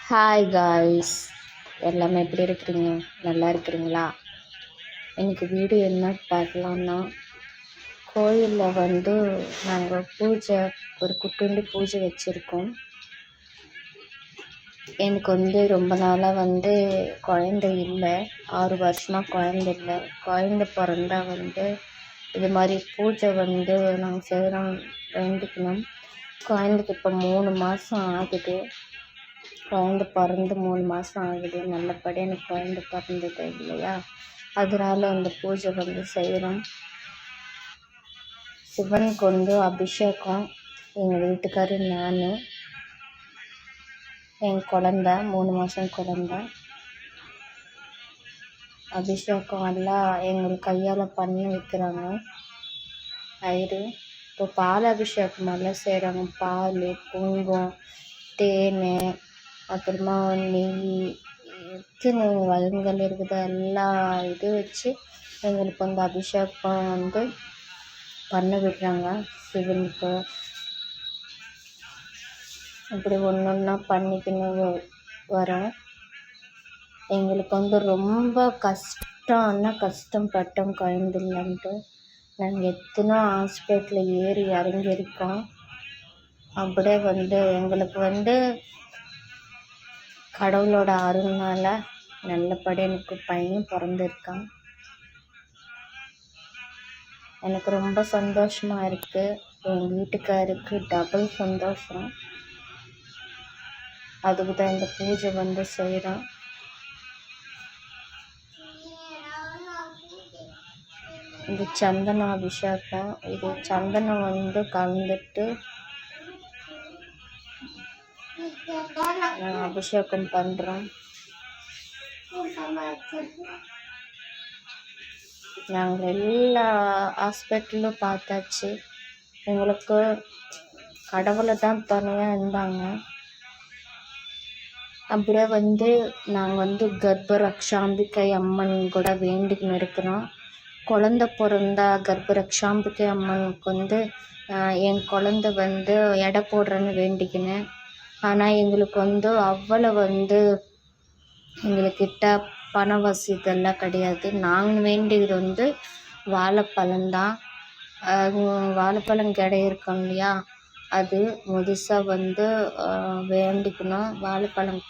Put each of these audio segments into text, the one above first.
Hi guys, எல்லாமே எப்படி இருக்கிறீங்க? நல்லா இருக்கிறீங்களா? எனக்கு வீடியோ என்ன பார்க்கலான்னா, கோயிலில் நாங்கள் ஒரு குட்டுண்டு பூஜை வச்சுருக்கோம். எனக்கு ரொம்ப நாளாக குழந்தை இல்லை. 6 வருஷமாக குழந்தை இல்லை. குழந்தை பிறந்தா இது மாதிரி பூஜை நாங்கள் செய்கிறோம், வேண்டிக்கணும். குழந்தைக்கு இப்போ 3 மாதம் ஆகுது. குழந்தை பிறந்து 3 மாதம் ஆகுது. நல்லபடியாக எனக்கு குழந்தை பிறந்தது இல்லையா, அதனால் அந்த பூஜை செய்கிறோம். சிவனுக்கு அபிஷேகம், எங்கள் வீட்டுக்காரர், நான், என் குழந்த 3 மாதம் குழந்த, அபிஷேகம் எல்லாம் எங்களுக்கு கையால் பண்ணி வைக்கிறாங்க. தயிர், இப்போ பால் அபிஷேகம் எல்லாம் செய்கிறாங்க. பால், குங்குமம், தேன், அப்புறமா நெய், எத்தனை வளங்கள் இருக்குது எல்லா இது வச்சு எங்களுக்கு அபிஷேகம் பண்ண விடுறாங்க சிவனுக்கு. இப்படி ஒன்று ஒன்றா பண்ணிக்கின்னு வரோம். எங்களுக்கு ரொம்ப கஷ்டப்பட்டோம் குழந்தை இல்லைன்ட்டு. நாங்கள் எத்தனை ஹாஸ்பிட்டலில் ஏறி இறங்கியிருக்கோம். அப்படியே எங்களுக்கு கடவுளோட அருள்னால நல்லபடியாக எனக்கு பையன் பிறந்திருக்கான். எனக்கு ரொம்ப சந்தோஷமாக இருக்குது. எங்கள் வீட்டுக்காருக்கு டபுள் சந்தோஷம். அதுக்கு தான் இந்த பூஜை செய்கிறோம். இது சந்தன அபிஷேகம். இது சந்தனம் கலந்துட்டு அபிஷேகம் பண்ணுறோம். நாங்கள் எல்லா ஹாஸ்பிட்டலும் பார்த்தாச்சு. எங்களுக்கு கடவுளை தான் துணையாக இருந்தாங்க. அப்படியே நாங்கள் கர்ப்பரக்ஷாம்பிகை அம்மன் கூட வேண்டிக்கின்னு இருக்கிறோம். குழந்தை பிறந்தா கர்ப்பரக்ஷாம்பிகை அம்மனுக்கு என் குழந்தை எடை போடுறேன்னு வேண்டிக்கினேன். ஆனால் எங்களுக்கு அவ்வளோ எங்களுக்கிட்ட பண வசதியெல்லாம் கிடையாது. நாங்கள் வேண்டியது வாழைப்பழம்தான். வாழைப்பழம் கிடை இருக்கோம் இல்லையா, அது முழுசாக வேண்டிக்கணும். வாழைப்பழம்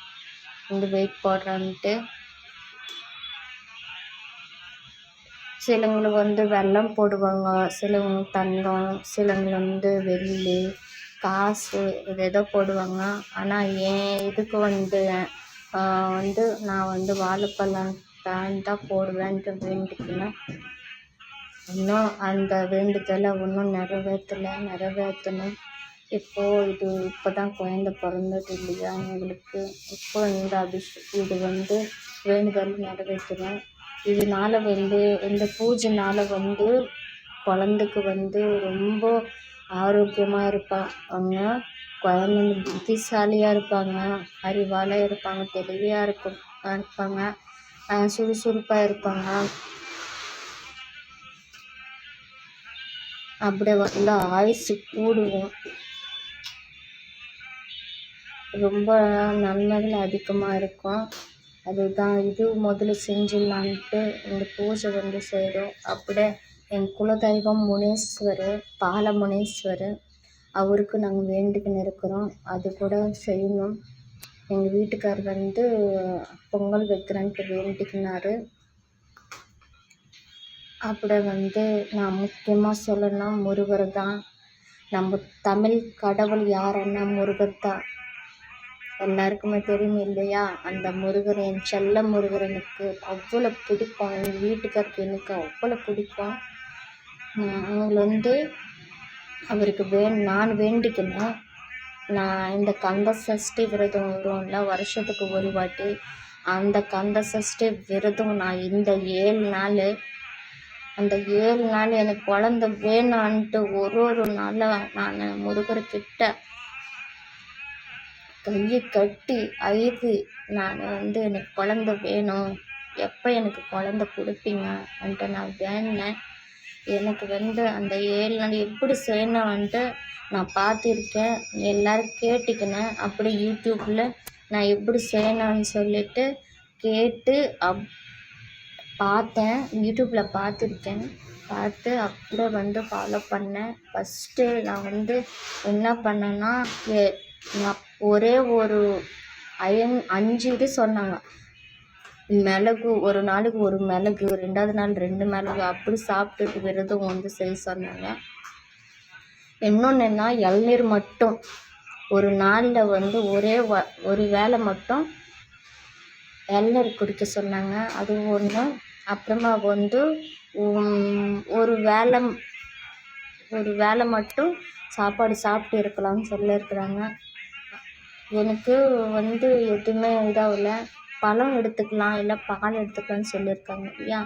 வெயிட் போடுறான்ட்டு. சிலவங்களுக்கு வெல்லம் போடுவாங்க, சிலவங்க தங்கம், சிலவங்க வெள்ளி, காசு, இது ஏதோ போடுவாங்க. ஆனால் என் இதுக்கு நான் வாழைப்பழம் தான் போடுவேன்ட்டு வேண்டிக்கினேன். இன்னும் அந்த வேண்டுதலை இன்னும் நிறைவேற்றணும். இப்போ தான் குழந்தை பிறந்தது இல்லையா எங்களுக்கு. இப்போ இந்த இது வேண்டுதல் நிறைவேற்றணும். இதனால இந்த பூஜைனால குழந்தைக்கு ரொம்ப ஆரோக்கியமாக இருப்பாங்க. குழந்தைங்க புத்திசாலியாக இருப்பாங்க, அறிவால் இருப்பாங்க, தெளிவாக இருப்பாங்க, சுறுசுறுப்பாக இருப்பாங்க. அப்படியே ஆயுசு கூடுவோம். ரொம்ப நன்மைகள் அதிகமாக இருக்கும். அதுதான் இது முதல்ல செஞ்சிடலான்ட்டு இந்த பூஜை செய்கிறோம். அப்படியே என் குலதெய்வம் முனீஸ்வரர், பாலமுனீஸ்வரர், அவருக்கு நாங்கள் வேண்டிக்கின்னு இருக்கிறோம். அது கூட செய்யணும். எங்கள் வீட்டுக்காரர் பொங்கல் வைக்கிறேன்ட்டு வேண்டிக்கினாரு. அப்படியே நான் முக்கியமாக சொல்லணும்னா முருகர் தான். நம்ம தமிழ் கடவுள் யாருன்னா முருகர் தான். எல்லாருக்குமே தெரியும் இல்லையா? அந்த முருகர், என் செல்ல முருகர் எனக்கு அவ்வளோ பிடிக்கும். எங்கள் வீட்டுக்காருக்கு எனக்கு அவ்வளோ பிடிக்கும். அவங்கள அவருக்கு நான் வேண்டிக்கினேன். நான் இந்த கந்த சஷ்டி விரதம் வரும்ல, வருஷத்துக்கு ஒரு வாட்டி, அந்த கந்த சஷ்டி விரதம் நான் இந்த 7 நாள், அந்த 7 நாள் எனக்கு குழந்தை வேணான்ட்டு ஒரு நாளாக நான் முருகர்கிட்ட கையை கட்டி அழுது நான் எனக்கு குழந்தை வேணும், எப்போ எனக்கு குழந்தை கொடுப்பீங்கன்ட்டு நான் வேண்டினேன். எனக்கு அந்த 7 நாள் எப்படி செய்யணும்ன்ட்டு நான் பார்த்துருக்கேன். எல்லோரும் கேட்டுக்கினேன். அப்படி யூடியூப்பில் நான் எப்படி செய்யணும்னு சொல்லிட்டு கேட்டு பார்த்தேன். யூடியூப்பில் பார்த்துருக்கேன். பார்த்து அப்படியே வந்து ஃபாலோ பண்ணேன். ஃபஸ்ட்டு நான் வந்து என்ன பண்ணேன்னா, நான் ஒரே ஒரு 5 இது சொன்னாங்க. மிளகு, ஒரு நாளைக்கு 1 மிளகு, 2வது நாள் 2 மிளகு, அப்படி சாப்பிட்டுட்டு விரதம் வந்து செய்ய சொன்னாங்க. இன்னொன்று என்ன, இளநீர் மட்டும் ஒரு நாளில் வந்து ஒரு வேளை மட்டும் இளநீர் குடிக்க சொன்னாங்க. அது ஒன்று. அப்புறமா வந்து ஒரு வேளை மட்டும் சாப்பாடு சாப்பிட்டு இருக்கலாம்னு சொல்லியிருக்கிறாங்க. எனக்கு வந்து எதுவுமே இதாகல. பழம் எடுத்துக்கலாம், இல்லை பால் எடுத்துக்கலாம்னு சொல்லியிருக்காங்க இல்லையா.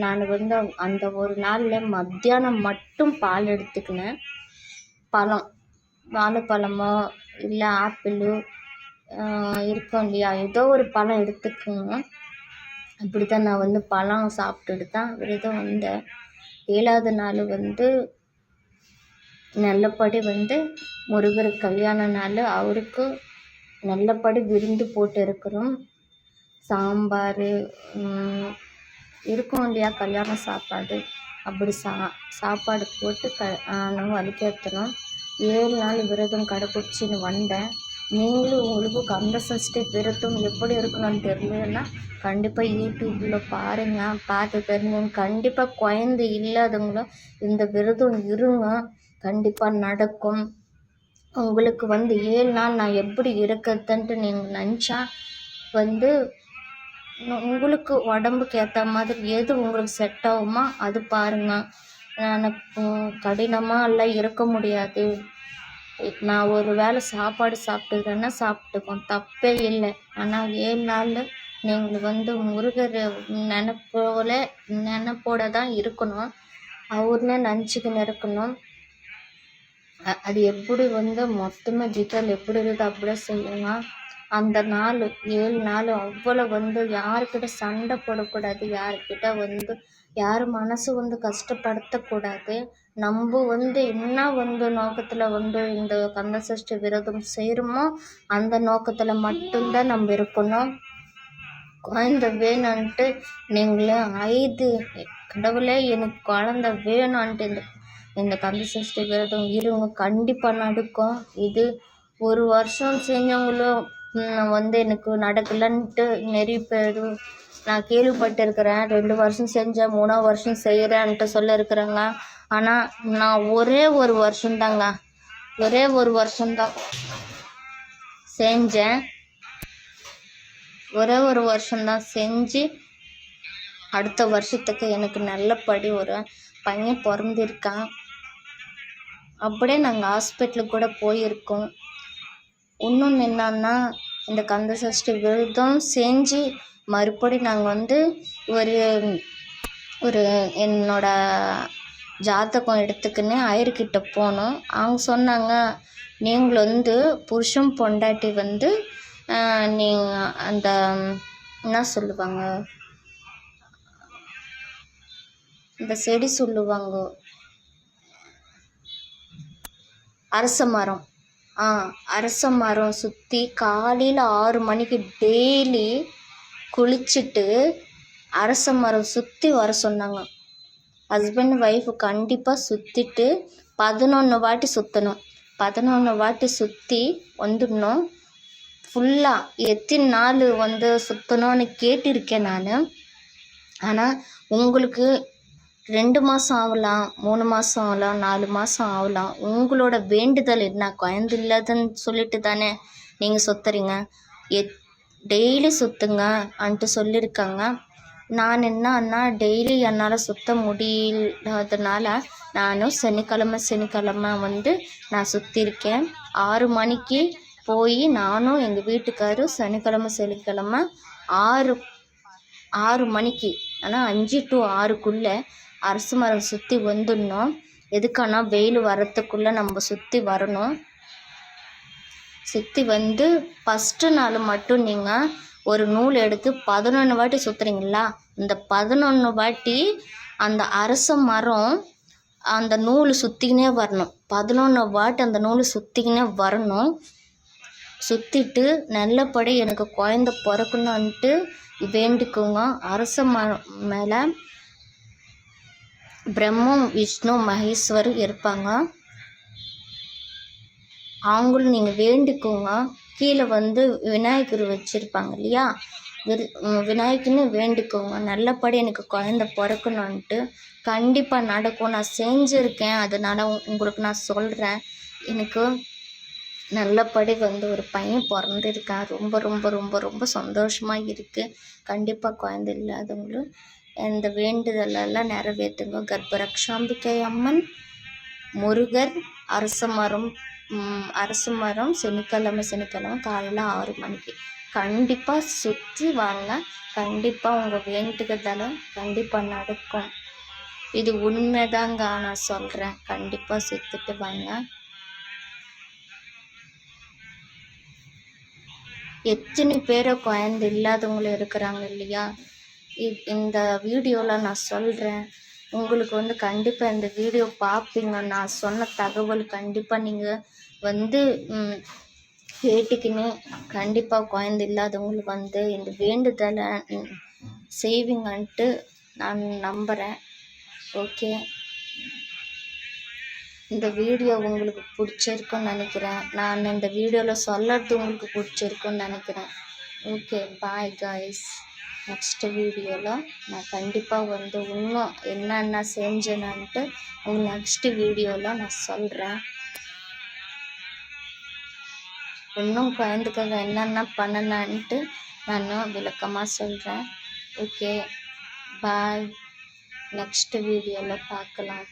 நான் வந்து அந்த ஒரு நாளில் மத்தியானம் மட்டும் பால் எடுத்துக்கினேன். பழம், வாழைப்பழமோ இல்லை ஆப்பிள் இருக்கும் இல்லையா, ஏதோ ஒரு பழம் எடுத்துக்கோங்க. அப்படி தான் நான் வந்து பழம் சாப்பிட்டுட்டு தான் விரதம் வந்தேன். 7வது நாள் வந்து நல்லபடி வந்து முருகர் கல்யாண நாள். அவருக்கு நல்லபடி விருந்து போட்டு இருக்கிறோம். சாம்பார் இருக்கும் இல்லையா, கல்யாண சாப்பாடு. அப்படி சாப்பாடு போட்டு நம்ம வழிகேற்றணும். 7 நாள் விரதம் கடைப்பிடிச்சின்னு வந்தேன். நீங்களும் உங்களுக்கும் கந்த சஷ்டி விரதம் எப்படி இருக்கணும்னு தெரியலன்னா கண்டிப்பாக யூடியூப்பில் பாருங்கள், பார்த்து தெரிஞ்சுங்க. கண்டிப்பாக குழந்தை இல்லாதவங்களும் இந்த விரதம் இருங்க, கண்டிப்பாக நடக்கும். உங்களுக்கு வந்து 7 நாள் நான் எப்படி இருக்கிறதுன்ட்டு நீங்கள் நினச்சா வந்து உங்களுக்கு உடம்புக்கு ஏற்ற மாதிரி எது உங்களுக்கு செட் ஆகுமோ அது பாருங்கள். நான் கடினமாக எல்லாம் இருக்க முடியாது. நான் ஒரு வேளை சாப்பாடு சாப்பிட்டுக்கிறேன்னா சாப்பிட்டுக்கோம், தப்பே இல்லை. ஆனால் 7 நாள் நீங்கள் வந்து முருகர் நினைப்போட தான் இருக்கணும். அவர்னே நினச்சிக்கின்னு இருக்கணும். அது எப்படி வந்து மொத்தமாக டீட்டெயில் எப்படி இருக்குது அப்படியே செய்யுங்க. அந்த நாள் 7 நாள் அவ்வளோ வந்து யாருக்கிட்ட சண்டை போடக்கூடாது, யாருக்கிட்ட வந்து யார் மனசு வந்து கஷ்டப்படுத்தக்கூடாது. நம்ம வந்து என்ன வந்து நோக்கத்தில் வந்து இந்த கந்த சஷ்டி விரதம் செய்கிறோமோ அந்த நோக்கத்தில் மட்டும்தான் நம்ம இருக்கணும். குழந்தை வேணும்ன்ட்டு நீங்களே கடவுளே எனக்கு குழந்தை வேணும்ன்ட்டு இந்த கந்த சஷ்டி விரதம் இருங்க, கண்டிப்பாக நடக்கும். இது ஒரு வருஷம் செஞ்சவங்களும் வந்து எனக்கு நடக்கலைன்ட்டு நிறைய பேர் நான் கேள்விப்பட்டிருக்கிறேன். 2 வருஷம் செஞ்சேன், 3ஆவது வருஷம் செய்கிறேன்ட்டு சொல்லியிருக்கிறேங்க. ஆனால் நான் ஒரே ஒரு வருஷம்தான் செஞ்சேன். ஒரே ஒரு வருஷம்தான் செஞ்சு அடுத்த வருஷத்துக்கு எனக்கு நல்லபடி ஒரு பையன் பிறந்திருக்கான். அப்படியே நாங்கள் ஹாஸ்பிட்டலுக்கு கூட போயிருக்கோம். இன்னொன்று என்னன்னா, இந்த கந்த சஷ்டி விரதம் செஞ்சு மறுபடி நாங்கள் வந்து ஒரு என்னோட ஜாதகம் எடுத்துக்கின்னு ஐயர்கிட்ட போனோம். அவங்க சொன்னாங்க, நீங்கள் வந்து புருஷன் பொண்டாட்டி வந்து நீங்கள் அந்த என்ன சொல்லுவாங்க, இந்த செடி சொல்லுவாங்க, அரச மரம் சுற்றி காலையில் 6 மணிக்கு டெய்லி குளிச்சுட்டு அரச மரம் சுற்றி வர சொன்னாங்க. ஹஸ்பண்ட் ஒய்ஃபு கண்டிப்பாக சுற்றிட்டு 11 வாட்டி சுற்றணும். 11 வாட்டி சுற்றி வந்துடணும். ஃபுல்லாக எத்தனை நாள் வந்து சுற்றணும்னு கேட்டிருக்கேன் நான். ஆனால் உங்களுக்கு 2 மாதம் ஆகலாம், 3 மாதம் ஆகலாம், 4 மாதம் ஆகலாம். உங்களோட வேண்டுதல் என்ன, குழந்தை இல்லாதன்னு சொல்லிட்டு தானே நீங்கள் சுற்றுறீங்க. டெய்லி சுற்றுங்க அன்ட்டு சொல்லியிருக்காங்க. நான் என்னன்னா டெய்லி என்னால் சுற்ற முடியாததுனால நானும் சனிக்கிழமை வந்து நான் சுற்றிருக்கேன். 6 மணிக்கு போய் நானும் எங்கள் வீட்டுக்காரும் சனிக்கிழமை 6 மணிக்கு, ஆனால் 5 to 6க்குள்ளே அரச மரம் சுற்றி வந்துடணும். எதுக்கானா வெயில் வரத்துக்குள்ளே நம்ம சுற்றி வரணும். சுற்றி வந்து ஃபஸ்ட்டு நாள் மட்டும் நீங்கள் ஒரு நூல் எடுத்து 11 வாட்டி சுற்றுறீங்களா, இந்த 11 வாட்டி அந்த அரச மரம் அந்த நூல் சுற்றிக்கினே வரணும். 11 வாட்டி அந்த நூல் சுற்றிக்கினே வரணும். சுற்றிட்டு நல்லபடி எனக்கு குழந்த பிறக்கணுன்ட்டு வேண்டிக்கோங்க. அரச மரம் மேலே பிரம்மம் விஷ்ணு மகேஸ்வர் இருப்பாங்க. அவங்களும் நீங்கள் வேண்டிக்கோங்க. கீழே விநாயகர் வச்சுருப்பாங்க இல்லையா, விநாயகர்னு வேண்டிக்கோங்க. நல்லபடி எனக்கு குழந்த பிறக்கணுன்ட்டு கண்டிப்பாக நடக்கும். நான் செஞ்சுருக்கேன், அதனால் உங்களுக்கு நான் சொல்கிறேன். எனக்கு நல்லபடி ஒரு பையன் பிறந்திருக்கான். ரொம்ப ரொம்ப ரொம்ப ரொம்ப சந்தோஷமாக இருக்குது. கண்டிப்பாக குழந்தை இல்லாதவங்களும் இந்த வேண்டுதலெல்லாம் நிறைவேற்றுங்க. கர்ப்பரக்ஷாம்பிகை அம்மன், முருகர், அரச மரம் சனிக்கிழமை காலையில் 6 மணிக்கு கண்டிப்பாக சுற்றி வாங்க. கண்டிப்பாக உங்கள் வேண்டுதலை கண்டிப்பாக நடக்கும். இது உண்மைதாங்க, நான் சொல்கிறேன். கண்டிப்பாக சுற்றிட்டு வாங்க. எத்தனை பேரை குழந்தை இல்லாதவங்களும் இருக்கிறாங்க இல்லையா, இந்த வீடியோவில் நான் சொல்கிறேன். உங்களுக்கு கண்டிப்பாக இந்த வீடியோ பார்ப்பீங்க. நான் சொன்ன தகவல் கண்டிப்பாக நீங்கள் கேட்டுக்கின்னு கண்டிப்பாக குழந்தை இல்லாதவங்களுக்கு இந்த வேண்டுதலை செய்வீங்கன்ட்டு நான் நம்புகிறேன். ஓகே, இந்த வீடியோ உங்களுக்கு பிடிச்சிருக்குன்னு நினைக்கிறேன். நான் இந்த வீடியோவில் சொல்லறது உங்களுக்கு பிடிச்சிருக்குன்னு நினைக்கிறேன். Okay, bye guys. நெக்ஸ்ட் வீடியோவில் நான் கண்டிப்பாக இன்னும் என்னென்ன செஞ்சேன்னுட்டு நெக்ஸ்ட் வீடியோவில் நான் சொல்கிறேன். இன்னும் குழந்தைக்காக என்னென்ன பண்ணலான்ட்டு நான் விளக்கமாக சொல்கிறேன். ஓகே, பாய். நெக்ஸ்ட் வீடியோவில் பார்க்கலாம்.